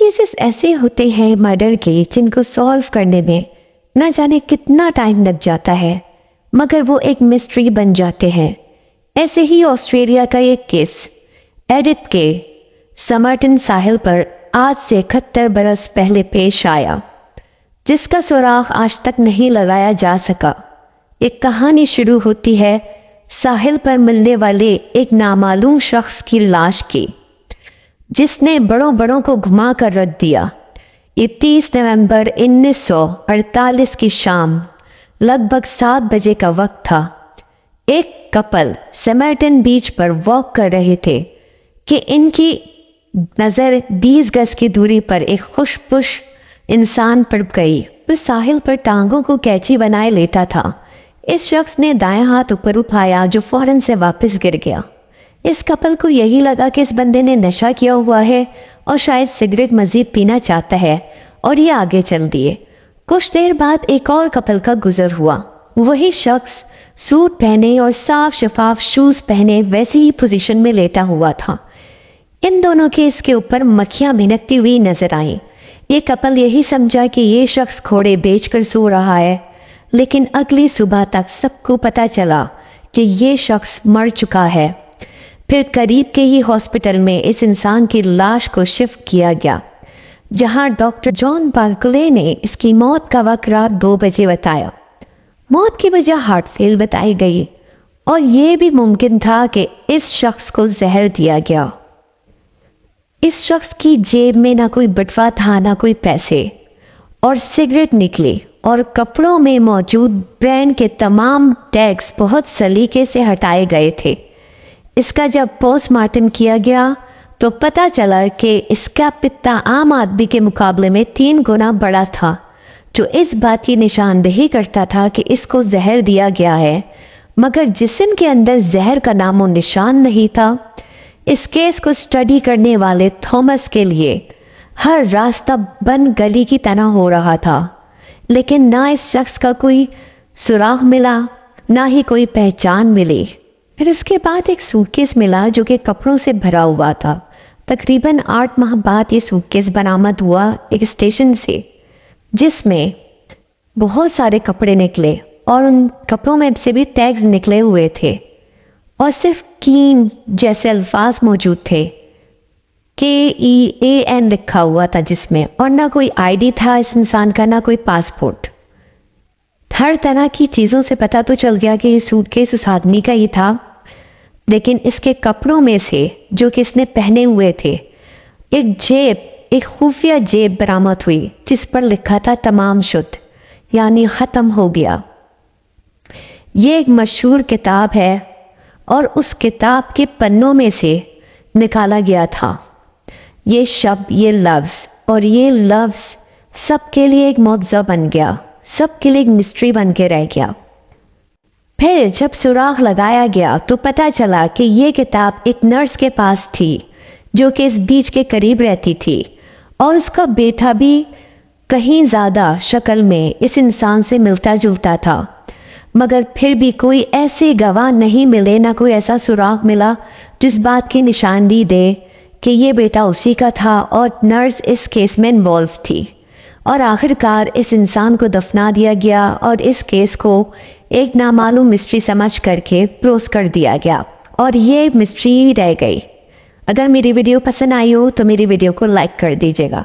Cases ऐसे होते हैं मर्डर के जिनको सॉल्व करने में न जाने कितना टाइम लग जाता है, मगर वो एक मिस्ट्री बन जाते हैं। ऐसे ही ऑस्ट्रेलिया का एक केस एडिथ के समरटन साहिल पर आज से 71 बरस पहले पेश आया, जिसका सुराग आज तक नहीं लगाया जा सका। एक कहानी शुरू होती है साहिल पर मिलने वाले एक नामालूम शख्स की लाश की, जिसने बड़ों बड़ों को घुमा कर रख दिया। ये 30 नवंबर 1948 की शाम लगभग 7 बजे का वक्त था। एक कपल समरटन बीच पर वॉक कर रहे थे कि इनकी नज़र 20 गज की दूरी पर एक खुशपुश इंसान पर गई। वह साहिल पर टांगों को कैची बनाए लेटा था। इस शख्स ने दायां हाथ ऊपर उठाया जो फौरन से वापस गिर गया। इस कपल को यही लगा कि इस बंदे ने नशा किया हुआ है और शायद सिगरेट मजीद पीना चाहता है, और ये आगे चल दिए। कुछ देर बाद एक और कपल का गुजर हुआ। वही शख्स सूट पहने और साफ शफाफ शूज पहने वैसी ही पोजीशन में लेटा हुआ था। इन दोनों के इसके ऊपर मक्खियां भिनकती हुई नजर आई। ये कपल यही समझा कि ये शख्स घोड़े बेचकर सो रहा है, लेकिन अगली सुबह तक सबको पता चला कि ये शख्स मर चुका है। फिर करीब के ही हॉस्पिटल में इस इंसान की लाश को शिफ्ट किया गया, जहां डॉक्टर जॉन बार्कले ने इसकी मौत का वक्त रात 2 बजे बताया। मौत की वजह हार्ट फेल बताई गई, और ये भी मुमकिन था कि इस शख्स को जहर दिया गया। इस शख्स की जेब में ना कोई बटवा था, ना कोई पैसे, और सिगरेट निकली, और कपड़ों में मौजूद ब्रांड के तमाम टैग्स बहुत सलीके से हटाए गए थे। इसका जब पोस्टमार्टम किया गया तो पता चला कि इसका पित्ता आम आदमी के मुकाबले में 3 गुना बड़ा था, जो इस बात की निशानदेही करता था कि इसको जहर दिया गया है, मगर जिस्म के अंदर जहर का नामो निशान नहीं था। इस केस को स्टडी करने वाले थॉमस के लिए हर रास्ता बंद गली की तरह हो रहा था, लेकिन ना इस शख्स का कोई सुराग मिला, ना ही कोई पहचान मिली। फिर इसके बाद एक सूटकेस मिला जो कि कपड़ों से भरा हुआ था। तकरीबन 8 माह बाद ये सूटकेस बरामद हुआ एक स्टेशन से, जिसमें बहुत सारे कपड़े निकले, और उन कपड़ों में से भी टैग्स निकले हुए थे, और सिर्फ कीन जैसे अल्फाज मौजूद थे। KEAN लिखा हुआ था जिसमें, और ना कोई ID था इस इंसान का, ना कोई पासपोर्ट। हर तरह की चीज़ों से पता तो चल गया कि ये सूटकेस उस आदमी का ही था, लेकिन इसके कपड़ों में से जो कि इसने पहने हुए थे, एक खुफिया जेब बरामद हुई जिस पर लिखा था तमाम शुद्ध, यानी ख़त्म हो गया। ये एक मशहूर किताब है, और उस किताब के पन्नों में से निकाला गया था ये शब्द, ये लफ्ज़, और ये लफ्ज़ सबके लिए एक मौज़ा बन गया, सबके लिए एक मिस्ट्री बन के रह गया। फिर जब सुराग लगाया गया तो पता चला कि ये किताब एक नर्स के पास थी, जो कि इस बीच के करीब रहती थी, और उसका बेटा भी कहीं ज़्यादा शक्ल में इस इंसान से मिलता जुलता था। मगर फिर भी कोई ऐसे गवाह नहीं मिले, ना कोई ऐसा सुराग मिला जिस बात की निशानदेही दे कि ये बेटा उसी का था और नर्स इस केस में इन्वॉल्व थी। और आखिरकार इस इंसान को दफना दिया गया, और इस केस को एक नामालूम मिस्ट्री समझ करके क्लोज कर दिया गया, और ये मिस्ट्री रह गई। अगर मेरी वीडियो पसंद आई हो तो मेरी वीडियो को लाइक कर दीजिएगा।